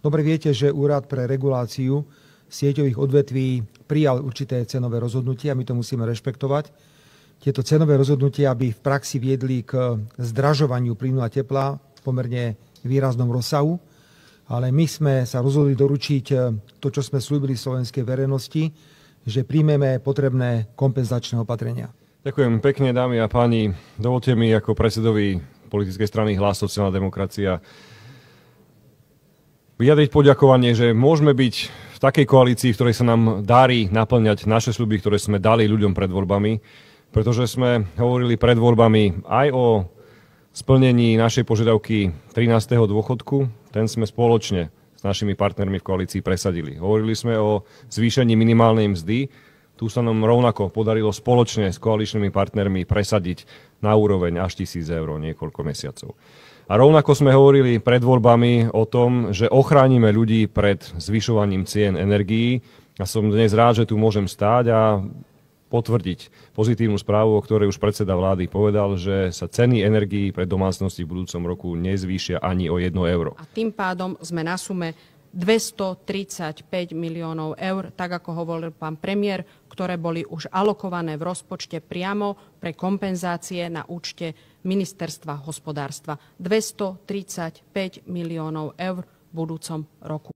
Dobre viete, že Úrad pre reguláciu sieťových odvetví prijal určité cenové rozhodnutia, my to musíme rešpektovať. Tieto cenové rozhodnutia by v praxi viedli k zdražovaniu plynu a tepla v pomerne výraznom rozsahu, ale my sme sa rozhodli doručiť to, čo sme slúbili slovenskej verejnosti, že príjmeme potrebné kompenzačné opatrenia. Ďakujem pekne, dámy a páni. Dovolte mi ako predsedovi politickej strany Hlas sociálna demokracia vyjadriť poďakovanie, že môžeme byť v takej koalícii, v ktorej sa nám darí naplňať naše sľuby, ktoré sme dali ľuďom pred voľbami, pretože sme hovorili pred voľbami aj o splnení našej požiadavky 13. dôchodku. Ten sme spoločne s našimi partnermi v koalícii presadili. Hovorili sme o zvýšení minimálnej mzdy. Tu sa nám rovnako podarilo spoločne s koaličnými partnermi presadiť na úroveň až 1 000 eur niekoľko mesiacov. A rovnako sme hovorili pred voľbami o tom, že ochránime ľudí pred zvyšovaním cien energií. A som dnes rád, že tu môžem stáť a potvrdiť pozitívnu správu, o ktorej už predseda vlády povedal, že sa ceny energií pre domácnosti v budúcom roku nezvýšia ani o 1 euro. A tým pádom sme na sume 235 miliónov eur, tak ako hovoril pán premiér, ktoré boli už alokované v rozpočte priamo pre kompenzácie na účte Ministerstva hospodárstva. 235 miliónov eur v budúcom roku.